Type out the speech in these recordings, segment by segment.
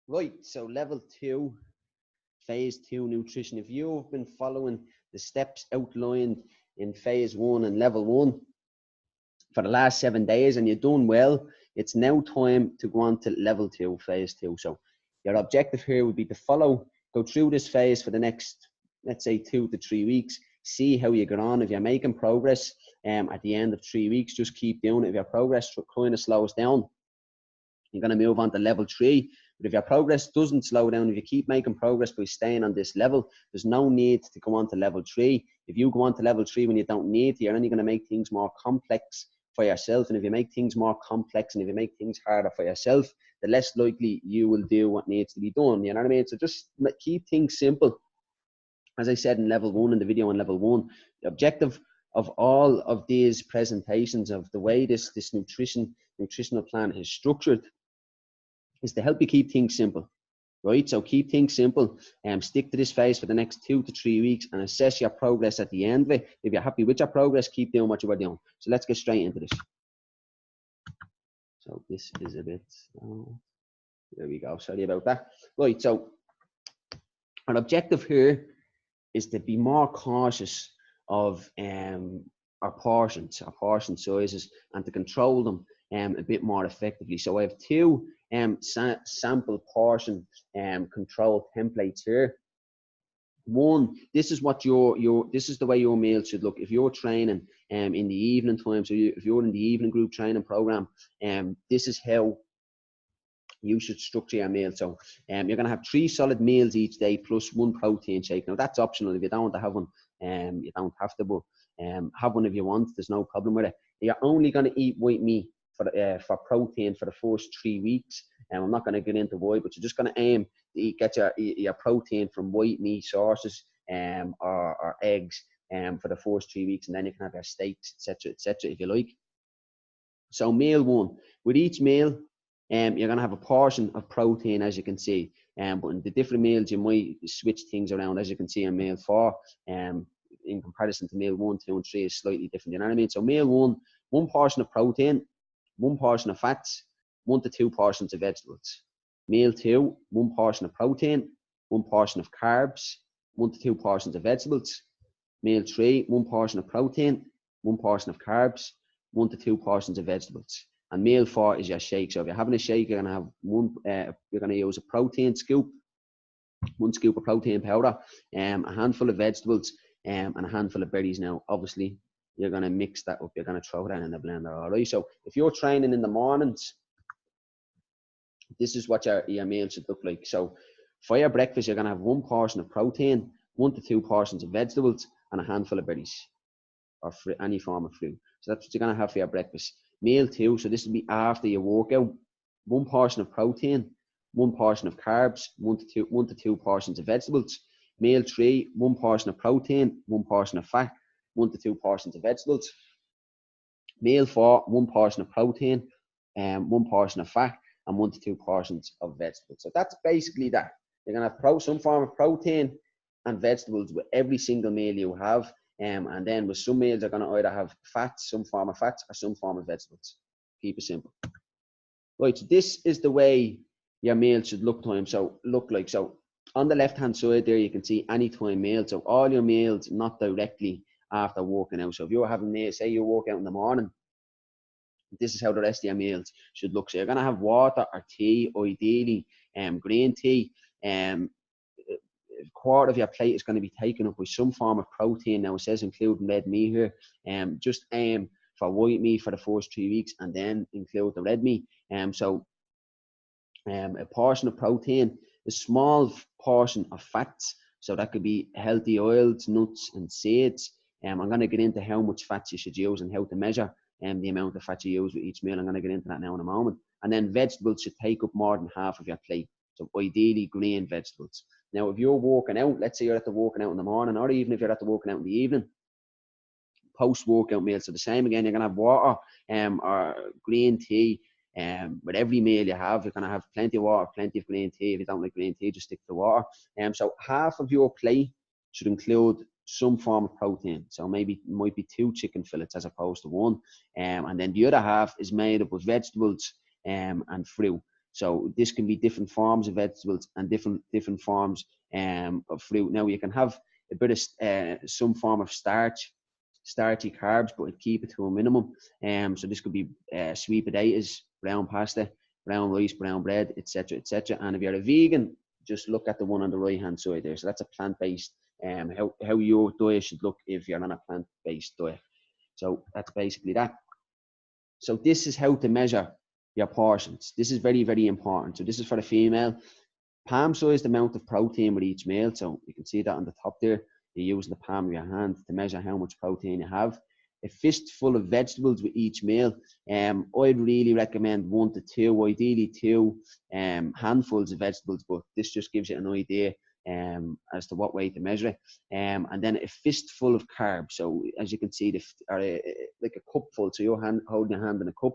Right, so level 2, phase 2 nutrition. If you've been following the steps outlined in phase 1 and level 1 for the last 7 days and you're doing well, it's now time to go on to level 2, phase 2. So your objective here would be to go through this phase for the next, let's say, 2 to 3 weeks. See how you get on. If you're making progress at the end of 3 weeks, just keep doing it. If your progress kind of slows down, you're going to move on to level 3. But if your progress doesn't slow down, if you keep making progress by staying on this level, there's no need to go on to level 3. If you go on to level 3 when you don't need to, you're only going to make things more complex for yourself. And if you make things more complex and if you make things harder for yourself, the less likely you will do what needs to be done. You know what I mean? So just keep things simple. As I said in level 1, in the video on level 1, the objective of all of these presentations of the way this nutritional plan is structured is to help you keep things simple, right? So keep things simple and stick to this phase for the next 2 to 3 weeks and assess your progress at the end of it. If you're happy with your progress, keep doing what you are doing. So let's get straight into this. So this is a bit, there we go, sorry about that. Right, so our objective here is to be more cautious of our portion sizes and to control them a bit more effectively. So I have 2 sample portion control templates here. One, this is what this is the way your meal should look. If you're training in the evening time, so if you're in the evening group training program, this is how you should structure your meal. So you're going to have 3 solid meals each day plus 1 protein shake. Now that's optional. If you don't want to have one, you don't have to, but have one if you want. There's no problem with it. You're only going to eat white meat for protein for the first 3 weeks. And I'm not going to get into why, but you're just going to aim to get your protein from white meat sources or eggs for the first 3 weeks, and then you can have your steaks, etc., if you like. So meal 1, with each meal, you're going to have a portion of protein, as you can see. But in the different meals, you might switch things around, as you can see in meal 4. In comparison to meal 1, 2, and 3 is slightly different. You know what I mean? So meal 1 portion of protein, 1 portion of fats, 1 to 2 portions of vegetables. Meal 2, 1 portion of protein, 1 portion of carbs, 1 to 2 portions of vegetables. Meal 3, 1 portion of protein, 1 portion of carbs, 1 to 2 portions of vegetables. And meal 4 is your shake. So if you're having a shake, you're going to have you're going to use a protein scoop, 1 scoop of protein powder, a handful of vegetables, and a handful of berries. Now, obviously, you're going to mix that up. You're going to throw that in the blender, all right? So if you're training in the mornings, this is what your meal should look like. So for your breakfast, you're going to have 1 portion of protein, 1 to 2 portions of vegetables, and a handful of berries or any form of fruit. So that's what you're going to have for your breakfast. Meal 2, so this will be after your workout, 1 portion of protein, 1 portion of carbs, 1 to 2 portions of vegetables. Meal 3, 1 portion of protein, 1 portion of fat, 1 to 2 portions of vegetables. Meal 4, 1 portion of protein, 1 portion of fat, and 1 to 2 portions of vegetables. So that's basically that. You're going to have some form of protein and vegetables with every single meal you have. And then with some meals, you're going to either have fats, some form of fats, or some form of vegetables. Keep it simple. Right, so this is the way your meal should look like. So on the left-hand side there, you can see anytime meal. So all your meals, not directly after working out. So if you're having, say you work out in the morning, this is how the rest of your meals should look. So you're going to have water or tea, ideally green tea. A quarter of your plate is going to be taken up with some form of protein. Now it says including red meat here. Just aim for white meat for the first 3 weeks and then include the red meat. So a portion of protein, a small portion of fats. So that could be healthy oils, nuts, and seeds. I'm going to get into how much fats you should use and how to measure the amount of fat you use with each meal. I'm going to get into that now in a moment. And then vegetables should take up more than half of your plate. So ideally green vegetables. Now, if you're working out, let's say you're at the working out in the morning, or even if you're at the working out in the evening, post-workout meal. So the same again, you're going to have water or green tea. With every meal you have, you're going to have plenty of water, plenty of green tea. If you don't like green tea, just stick to the water. So half of your plate should include some form of protein. So maybe it might be 2 chicken fillets as opposed to 1. And then the other half is made up of vegetables and fruit. So this can be different forms of vegetables and different forms of fruit. Now you can have a bit of some form of starchy carbs, but keep it to a minimum. So this could be sweet potatoes, brown pasta, brown rice, brown bread, etc., etc. And if you're a vegan, just look at the one on the right hand side there. So that's a plant-based. How your diet should look if you're on a plant-based diet. So that's basically that. So this is how to measure your portions. This is very, very important. So this is for the female. Palm-sized amount of protein with each meal. So you can see that on the top there. You're using the palm of your hand to measure how much protein you have. A fistful of vegetables with each meal. I'd really recommend 1 to 2, ideally 2 handfuls of vegetables, but this just gives you an idea as to what way to measure it. And then a fistful of carbs. So as you can see, like a cupful. So you're holding your hand in a cup,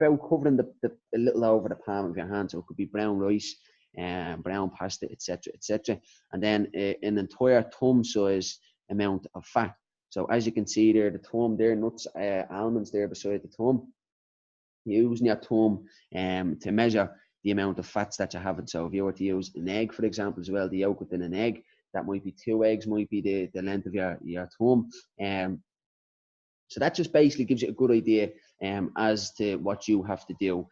about covering a little over the palm of your hand. So it could be brown rice, brown pasta, etc., etc. And then an entire thumb-size amount of fat. So as you can see there, the thumb there, nuts, almonds there beside the thumb. You're using your thumb to measure the amount of fats that you're having. So if you were to use an egg, for example, as well, the yolk within an egg, that might be 2 eggs, might be the length of your thumb. So that just basically gives you a good idea as to what you have to do,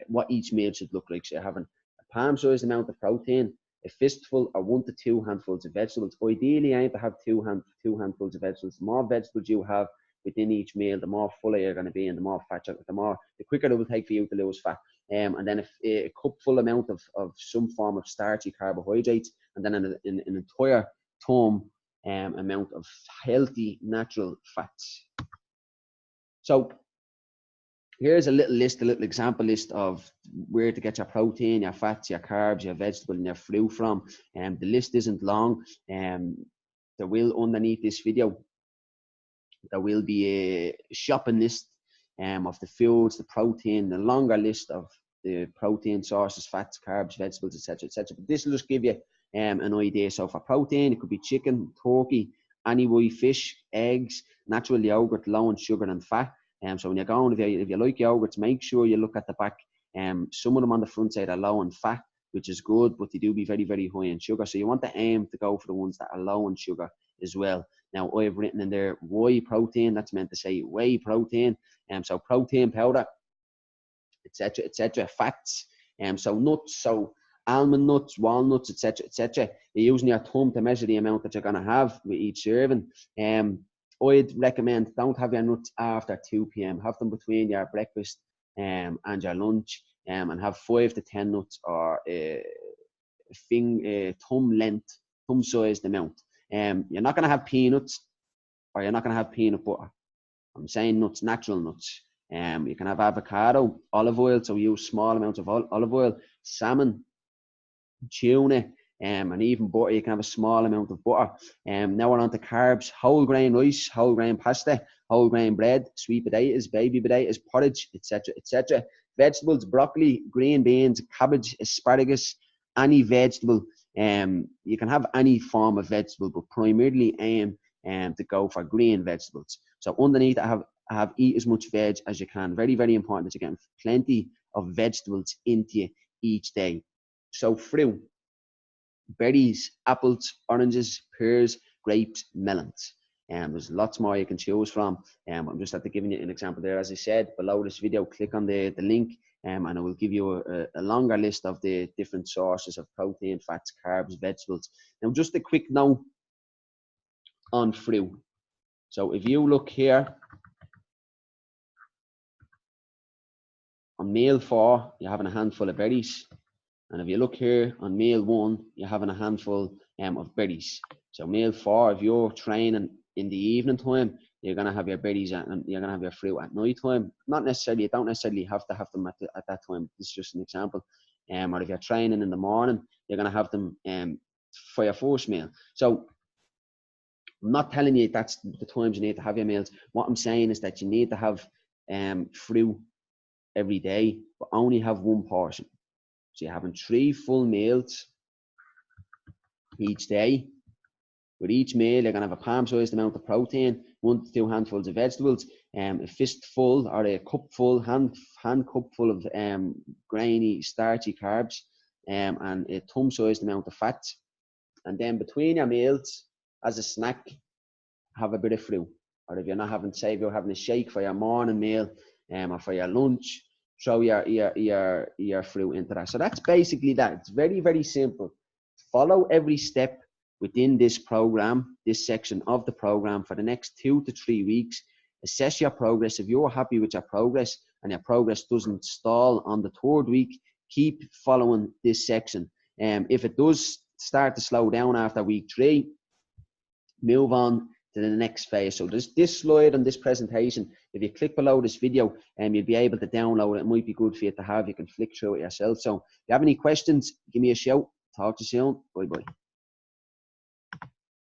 what each meal should look like. So you're having a palm-sized amount of protein, a fistful or 1 to 2 handfuls of vegetables. Ideally, I aim to have two handfuls of vegetables. The more vegetables you have within each meal, the more fuller you're going to be, and the more fat, the quicker it will take for you to lose fat. And then a cupful amount of some form of starchy carbohydrates, and then an entire thumb amount of healthy natural fats. So here's a little example list of where to get your protein, your fats, your carbs, your vegetable, and your fruit from. The list isn't long. There will, underneath this video, there will be a shopping list of the foods, the protein, the longer list of the protein sources, fats, carbs, vegetables, etc., etc. But this will just give you an idea. So for protein, it could be chicken, turkey, any white fish, eggs, natural yogurt, low in sugar and fat. So when you're going, if you like yogurts, make sure you look at the back. Some of them on the front side are low in fat, which is good, but they do be very, very high in sugar. So you want to aim to go for the ones that are low in sugar as well. Now, I've written in there whey protein. That's meant to say whey protein. So protein powder, etc., etc. Fats. So nuts, so almond nuts, walnuts, etc., etc. You're using your thumb to measure the amount that you're going to have with each serving. I'd recommend don't have your nuts after 2 p.m. Have them between your breakfast and your lunch, and have 5 to 10 nuts, or thumb-sized amount. You're not going to have peanuts, or you're not going to have peanut butter. I'm saying nuts, natural nuts. You can have avocado, olive oil, so use small amounts of olive oil, salmon, tuna, and even butter. You can have a small amount of butter. Now we're on to carbs: whole grain rice, whole grain pasta, whole grain bread, sweet potatoes, baby potatoes, porridge, etc., etc. Vegetables: broccoli, green beans, cabbage, asparagus, any vegetable. You can have any form of vegetable, but primarily aim to go for green vegetables. So underneath, I have eat as much veg as you can. Very, very important that you're getting plenty of vegetables into you each day. So fruit: berries, apples, oranges, pears, grapes, melons. There's lots more you can choose from. I'm just after giving you an example there. As I said, below this video, click on the link, and it will give you a longer list of the different sources of protein, fats, carbs, vegetables. Now, just a quick note on fruit. So if you look here, on meal 4, you're having a handful of berries. And if you look here on meal 1, you're having a handful of berries. So meal 4, if you're training in the evening time, you're going to have your berries and you're going to have your fruit at night time. Not necessarily, you don't necessarily have to have them at that time. This is just an example. Or if you're training in the morning, you're going to have them for your first meal. So I'm not telling you that's the times you need to have your meals. What I'm saying is that you need to have fruit every day, but only have 1 portion. So you're having 3 full meals each day. With each meal, you're going to have a palm-sized amount of protein, 1 to 2 handfuls of vegetables, a fistful or a cupful, hand cupful of grainy, starchy carbs, and a thumb-sized amount of fat. And then between your meals, as a snack, have a bit of fruit. Or if you're not having, say, if you're having a shake for your morning meal, or for your lunch, throw your fruit into that. So that's basically that. It's very, very simple. Follow every step within this program, this section of the program, for the next 2 to 3 weeks. Assess your progress. If you're happy with your progress and your progress doesn't stall on the 3rd week, keep following this section. If it does start to slow down after week 3, move on to the next phase. So there's this slide on this presentation. If you click below this video, you'll be able to download it. It might be good for you to have. You can flick through it yourself. So if you have any questions, give me a shout. Talk to you soon. Bye bye.